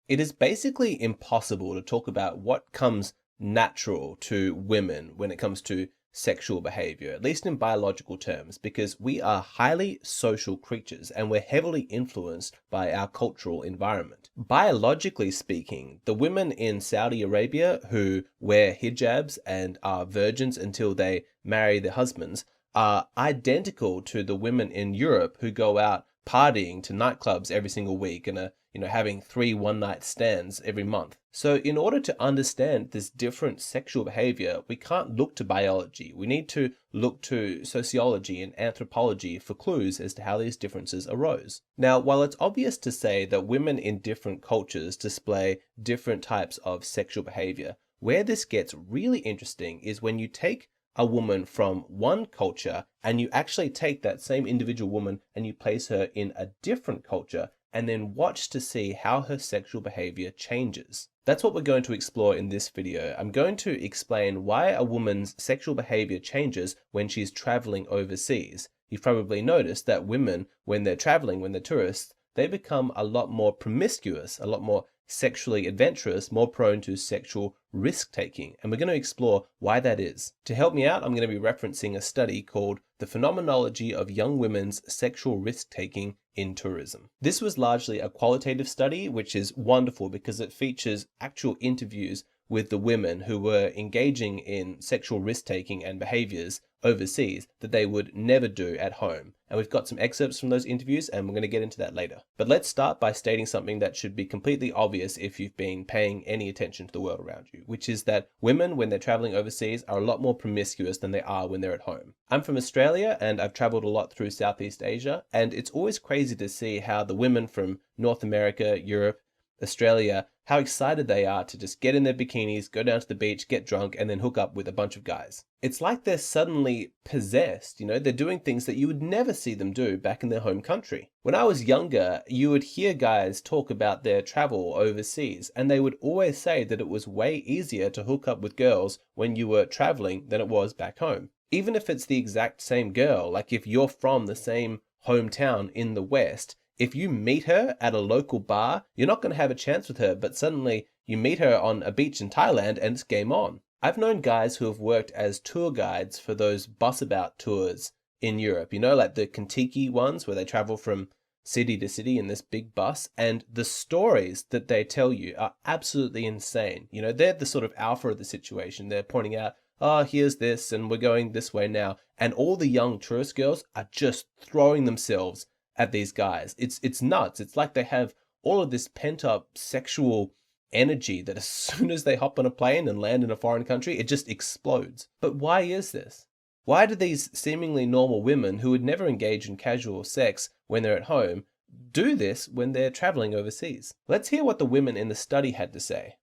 It is basically impossible to talk about what comes natural to women when it comes to sexual behavior, at least in biological terms, because we are highly social creatures and we're heavily influenced by our cultural environment. Biologically speaking, the women in Saudi Arabia who wear hijabs and are virgins until they marry their husbands are identical to the women in Europe who go out partying to nightclubs every single week and are, having 3 one-night stands every month. So in order to understand this different sexual behavior, we can't look to biology. We need to look to sociology and anthropology for clues as to how these differences arose. Now, while it's obvious to say that women in different cultures display different types of sexual behavior, where this gets really interesting is when you take a woman from one culture and you actually take that same individual woman and you place her in a different culture and then watch to see how her sexual behavior changes. That's what we're going to explore in this video. I'm going to explain why a woman's sexual behavior changes when she's traveling overseas. You've probably noticed that women, when they're traveling, when they're tourists, they become a lot more promiscuous, a lot more sexually adventurous, more prone to sexual risk-taking, and we're going to explore why that is. To help me out, I'm going to be referencing a study called The Phenomenology of Young Women's Sexual Risk-Taking in Tourism. This was largely a qualitative study, which is wonderful because it features actual interviews with the women who were engaging in sexual risk-taking and behaviors overseas that they would never do at home. And we've got some excerpts from those interviews and we're going to get into that later. But let's start by stating something that should be completely obvious if you've been paying any attention to the world around you, which is that women, when they're traveling overseas, are a lot more promiscuous than they are when they're at home. I'm from Australia and I've traveled a lot through Southeast Asia, and it's always crazy to see how the women from North America, Europe, Australia, how excited they are to just get in their bikinis, go down to the beach, get drunk, and then hook up with a bunch of guys. It's like they're suddenly possessed, they're doing things that you would never see them do back in their home country. When I was younger, you would hear guys talk about their travel overseas, and they would always say that it was way easier to hook up with girls when you were traveling than it was back home. Even if it's the exact same girl, like if you're from the same hometown in the West, if you meet her at a local bar, you're not going to have a chance with her, but suddenly you meet her on a beach in Thailand and it's game on. I've known guys who have worked as tour guides for those bus-about tours in Europe, like the Kentucky ones where they travel from city to city in this big bus, and the stories that they tell you are absolutely insane. They're the sort of alpha of the situation. They're pointing out, oh, here's this, and we're going this way now. And all the young tourist girls are just throwing themselves at these guys. It's nuts. It's like they have all of this pent-up sexual energy that as soon as they hop on a plane and land in a foreign country, it just explodes. But why is this? Why do these seemingly normal women who would never engage in casual sex when they're at home do this when they're traveling overseas? Let's hear what the women in the study had to say.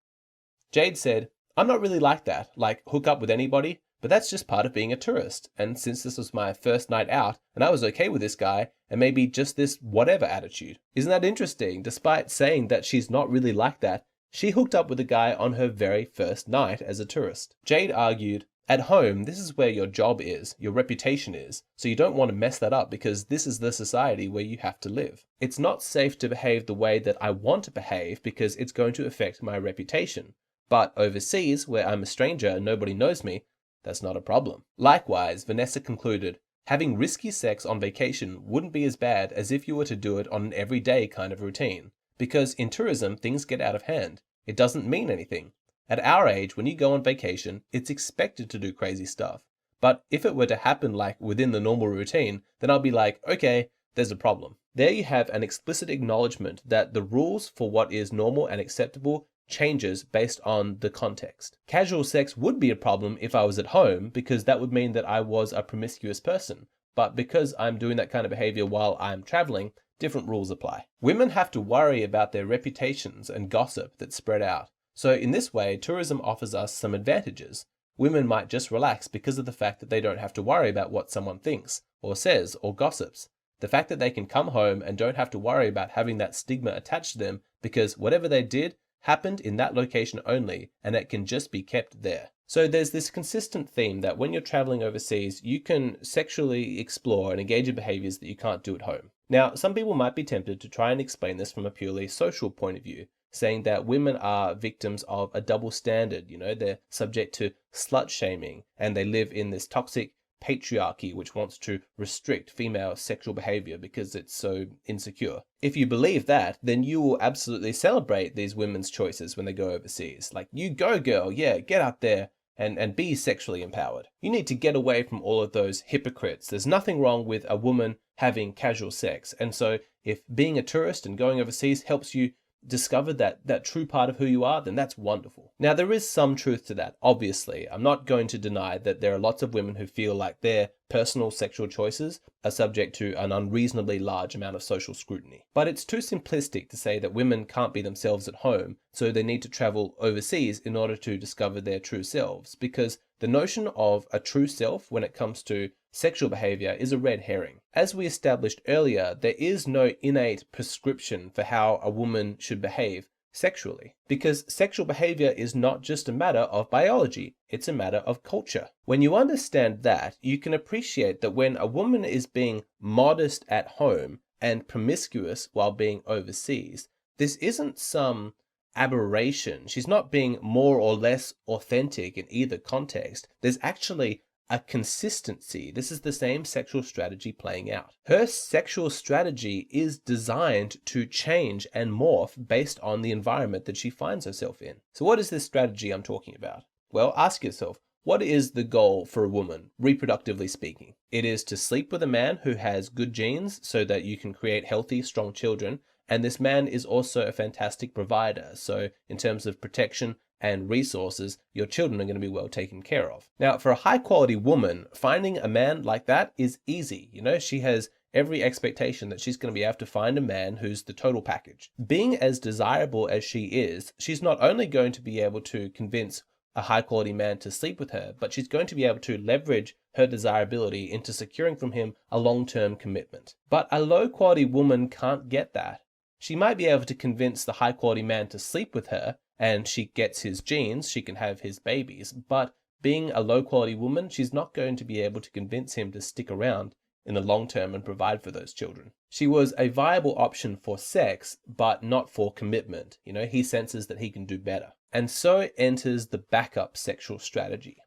Jade said, "I'm not really like that, like hook up with anybody, but that's just part of being a tourist. And since this was my first night out and I was okay with this guy and maybe just this whatever attitude." Isn't that interesting? Despite saying that she's not really like that, she hooked up with a guy on her very first night as a tourist. Jade argued, "At home, this is where your job is, your reputation is, so you don't want to mess that up because this is the society where you have to live. It's not safe to behave the way that I want to behave because it's going to affect my reputation. But overseas, where I'm a stranger and nobody knows me, that's not a problem." Likewise, Vanessa concluded, "Having risky sex on vacation wouldn't be as bad as if you were to do it on an everyday kind of routine. Because in tourism, things get out of hand. It doesn't mean anything. At our age, when you go on vacation, it's expected to do crazy stuff. But if it were to happen like within the normal routine, then I'll be like, okay, there's a problem." There you have an explicit acknowledgement that the rules for what is normal and acceptable changes based on the context. Casual sex would be a problem if I was at home because that would mean that I was a promiscuous person. But because I'm doing that kind of behavior while I'm traveling, different rules apply. Women have to worry about their reputations and gossip that spread out. So in this way, tourism offers us some advantages. Women might just relax because of the fact that they don't have to worry about what someone thinks or says or gossips. The fact that they can come home and don't have to worry about having that stigma attached to them because whatever they did happened in that location only, and it can just be kept there. So there's this consistent theme that when you're traveling overseas, you can sexually explore and engage in behaviors that you can't do at home. Now, some people might be tempted to try and explain this from a purely social point of view, saying that women are victims of a double standard. They're subject to slut shaming, and they live in this toxic patriarchy which wants to restrict female sexual behavior because it's so insecure. If you believe that, then you will absolutely celebrate these women's choices when they go overseas. Like, you go, girl, yeah, get out there and be sexually empowered. You need to get away from all of those hypocrites. There's nothing wrong with a woman having casual sex. And so if being a tourist and going overseas helps you discover that true part of who you are, then that's wonderful. Now, there is some truth to that, obviously. I'm not going to deny that there are lots of women who feel like their personal sexual choices are subject to an unreasonably large amount of social scrutiny. But it's too simplistic to say that women can't be themselves at home, so they need to travel overseas in order to discover their true selves, because the notion of a true self when it comes to sexual behavior is a red herring. As we established earlier, there is no innate prescription for how a woman should behave sexually, because sexual behavior is not just a matter of biology, it's a matter of culture. When you understand that, you can appreciate that when a woman is being modest at home and promiscuous while being overseas, this isn't some aberration. She's not being more or less authentic in either context. There's actually a consistency. This is the same sexual strategy playing out. Her sexual strategy is designed to change and morph based on the environment that she finds herself in. So what is this strategy I'm talking about? Well, ask yourself, what is the goal for a woman, reproductively speaking? It is to sleep with a man who has good genes so that you can create healthy, strong children. And this man is also a fantastic provider. So in terms of protection and resources, your children are going to be well taken care of. Now, for a high quality woman, finding a man like that is easy. She has every expectation that she's going to be able to find a man who's the total package. Being as desirable as she is, she's not only going to be able to convince a high quality man to sleep with her, but she's going to be able to leverage her desirability into securing from him a long-term commitment. But a low quality woman can't get that. She might be able to convince the high quality man to sleep with her, and she gets his genes, she can have his babies, but being a low quality woman, she's not going to be able to convince him to stick around in the long term and provide for those children. She was a viable option for sex, but not for commitment. He senses that he can do better. And so enters the backup sexual strategy,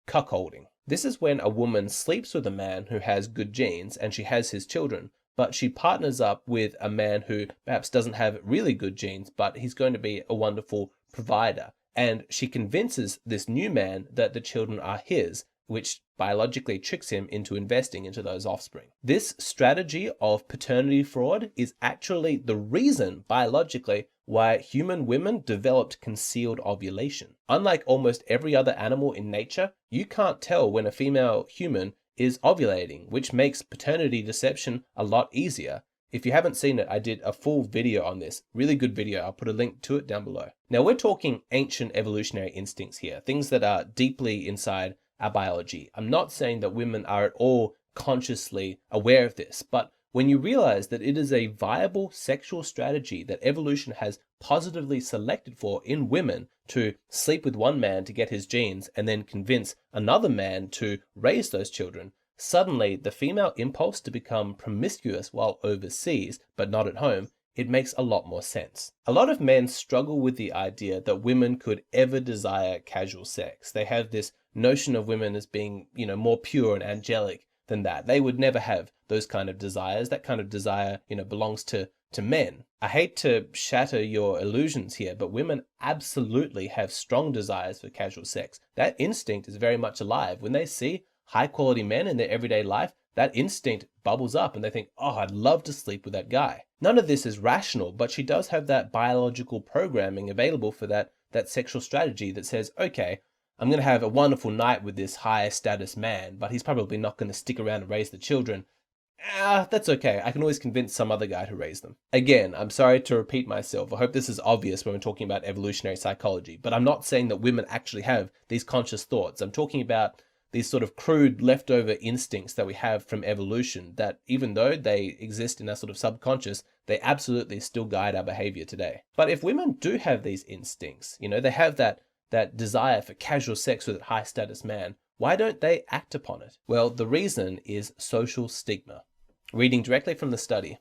cuckolding. This is when a woman sleeps with a man who has good genes and she has his children, but she partners up with a man who perhaps doesn't have really good genes, but he's going to be a wonderful provider. And she convinces this new man that the children are his, which biologically tricks him into investing into those offspring. This strategy of paternity fraud is actually the reason, biologically, why human women developed concealed ovulation. Unlike almost every other animal in nature, you can't tell when a female human is ovulating, which makes paternity deception a lot easier. If you haven't seen it, I did a full video on this. Really good video. I'll put a link to it down below. Now, we're talking ancient evolutionary instincts here, things that are deeply inside our biology. I'm not saying that women are at all consciously aware of this, but when you realize that it is a viable sexual strategy that evolution has positively selected for in women to sleep with one man to get his genes and then convince another man to raise those children, suddenly the female impulse to become promiscuous while overseas but not at home, it makes a lot more sense. A lot of men struggle with the idea that women could ever desire casual sex. They have this notion of women as being, more pure and angelic than that. They would never have those kind of desires. That kind of desire, belongs to men. I hate to shatter your illusions here, but women absolutely have strong desires for casual sex. That instinct is very much alive. When they see high quality men in their everyday life, that instinct bubbles up and they think, oh, I'd love to sleep with that guy. None of this is rational, but she does have that biological programming available for that sexual strategy that says, okay, I'm going to have a wonderful night with this high status man, but he's probably not going to stick around and raise the children. That's okay. I can always convince some other guy to raise them. Again, I'm sorry to repeat myself. I hope this is obvious when we're talking about evolutionary psychology, but I'm not saying that women actually have these conscious thoughts. I'm talking about these sort of crude leftover instincts that we have from evolution that, even though they exist in our sort of subconscious, they absolutely still guide our behavior today. But if women do have these instincts, they have that desire for casual sex with a high status man, why don't they act upon it? Well, the reason is social stigma. Reading directly from the study,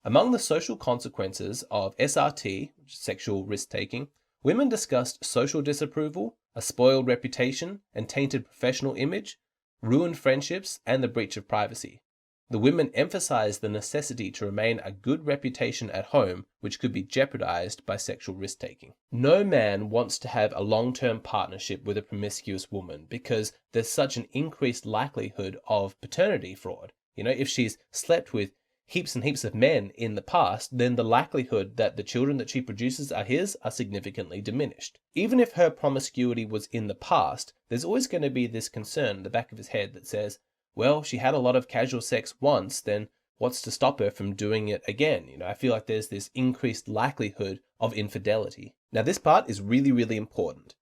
Among the social consequences of SRT, sexual risk-taking, women discussed social disapproval, a spoiled reputation and tainted professional image, ruined friendships, and the breach of privacy. The women emphasized the necessity to remain a good reputation at home, which could be jeopardized by sexual risk-taking. No man wants to have a long-term partnership with a promiscuous woman because there's such an increased likelihood of paternity fraud. If she's slept with heaps and heaps of men in the past, then the likelihood that the children that she produces are his are significantly diminished. Even if her promiscuity was in the past, there's always going to be this concern in the back of his head that says, well, she had a lot of casual sex once, then what's to stop her from doing it again? I feel like there's this increased likelihood of infidelity. Now, this part is really, really important.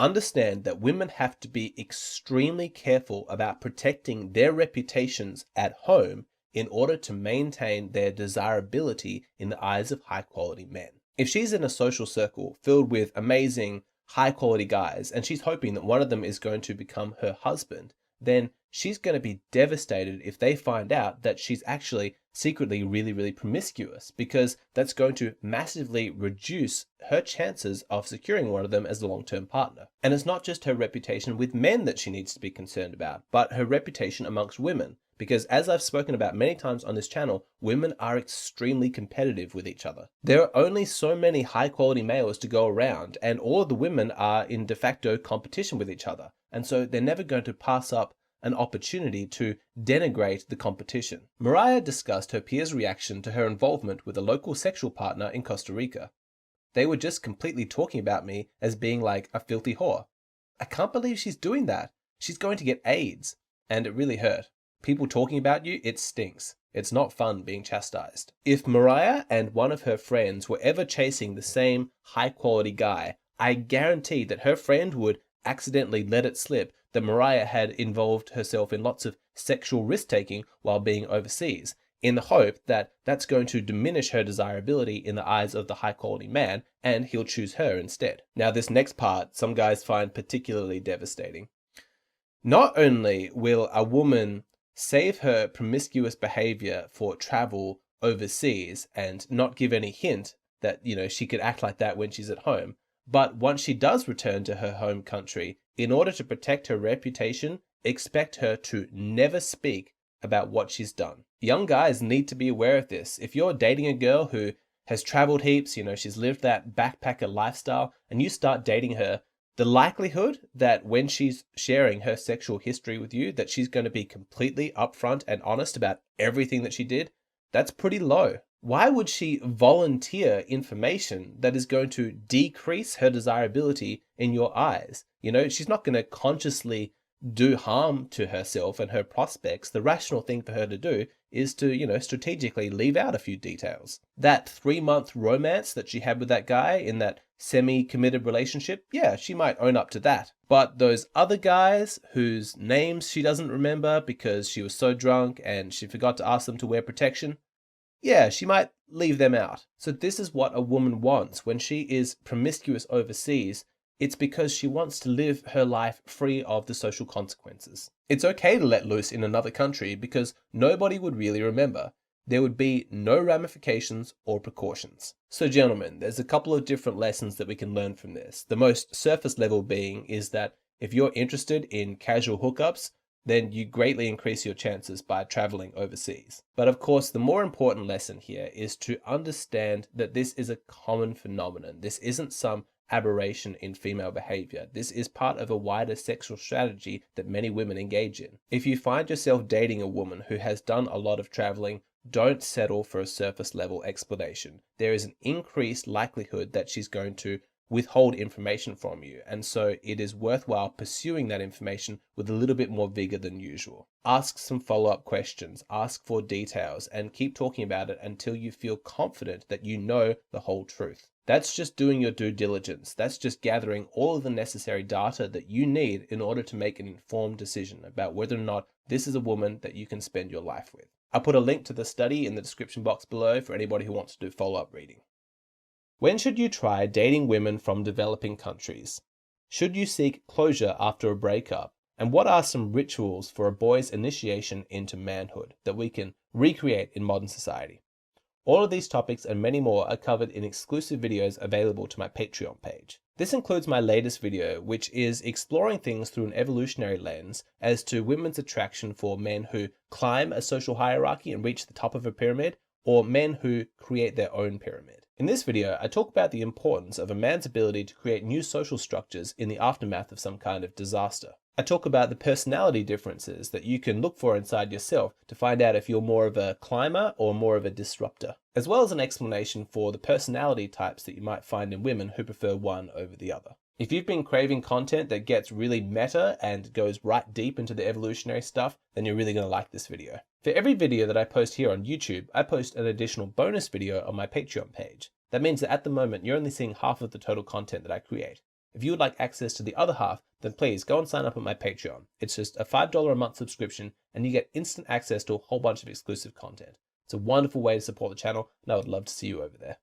Understand that women have to be extremely careful about protecting their reputations at home in order to maintain their desirability in the eyes of high-quality men. If she's in a social circle filled with amazing, high-quality guys, and she's hoping that one of them is going to become her husband, then she's going to be devastated if they find out that she's actually secretly really, really promiscuous, because that's going to massively reduce her chances of securing one of them as a long-term partner. And it's not just her reputation with men that she needs to be concerned about, but her reputation amongst women. Because as I've spoken about many times on this channel, women are extremely competitive with each other. There are only so many high quality males to go around, and all of the women are in de facto competition with each other. And so they're never going to pass up an opportunity to denigrate the competition. Mariah discussed her peers' reaction to her involvement with a local sexual partner in Costa Rica. They were just completely talking about me as being like a filthy whore. I can't believe she's doing that. She's going to get AIDS. And it really hurt. People talking about you, it stinks. It's not fun being chastised. If Mariah and one of her friends were ever chasing the same high quality guy, I guarantee that her friend would accidentally let it slip that Mariah had involved herself in lots of sexual risk-taking while being overseas, in the hope that that's going to diminish her desirability in the eyes of the high-quality man, and he'll choose her instead. Now, this next part, some guys find particularly devastating. Not only will a woman save her promiscuous behavior for travel overseas and not give any hint that, she could act like that when she's at home, but once she does return to her home country, in order to protect her reputation, expect her to never speak about what she's done. Young guys need to be aware of this. If you're dating a girl who has traveled heaps, she's lived that backpacker lifestyle, and you start dating her, the likelihood that when she's sharing her sexual history with you, that she's going to be completely upfront and honest about everything that she did, that's pretty low. Why would she volunteer information that is going to decrease her desirability in your eyes? She's not going to consciously do harm to herself and her prospects. The rational thing for her to do is to, strategically leave out a few details. That 3-month romance that she had with that guy in that semi-committed relationship, yeah, she might own up to that. But those other guys whose names she doesn't remember because she was so drunk and she forgot to ask them to wear protection, yeah, she might leave them out. So this is what a woman wants when she is promiscuous overseas. It's because she wants to live her life free of the social consequences. It's okay to let loose in another country because nobody would really remember. There would be no ramifications or precautions. So gentlemen, there's a couple of different lessons that we can learn from this. The most surface level being is that if you're interested in casual hookups, then you greatly increase your chances by traveling overseas. But of course, the more important lesson here is to understand that this is a common phenomenon. This isn't some aberration in female behavior. This is part of a wider sexual strategy that many women engage in. If you find yourself dating a woman who has done a lot of traveling, don't settle for a surface level explanation. There is an increased likelihood that she's going to withhold information from you, and so it is worthwhile pursuing that information with a little bit more vigor than usual. Ask some follow-up questions, ask for details, and keep talking about it until you feel confident that you know the whole truth. That's just doing your due diligence. That's just gathering all of the necessary data that you need in order to make an informed decision about whether or not this is a woman that you can spend your life with. I'll put a link to the study in the description box below for anybody who wants to do follow-up reading. When should you try dating women from developing countries? Should you seek closure after a breakup? And what are some rituals for a boy's initiation into manhood that we can recreate in modern society? All of these topics and many more are covered in exclusive videos available to my Patreon page. This includes my latest video, which is exploring things through an evolutionary lens as to women's attraction for men who climb a social hierarchy and reach the top of a pyramid, or men who create their own pyramid. In this video, I talk about the importance of a man's ability to create new social structures in the aftermath of some kind of disaster. I talk about the personality differences that you can look for inside yourself to find out if you're more of a climber or more of a disruptor, as well as an explanation for the personality types that you might find in women who prefer one over the other. If you've been craving content that gets really meta and goes right deep into the evolutionary stuff, then you're really going to like this video. For every video that I post here on YouTube, I post an additional bonus video on my Patreon page. That means that at the moment, you're only seeing half of the total content that I create. If you would like access to the other half, then please go and sign up on my Patreon. It's just a $5 a month subscription, and you get instant access to a whole bunch of exclusive content. It's a wonderful way to support the channel, and I would love to see you over there.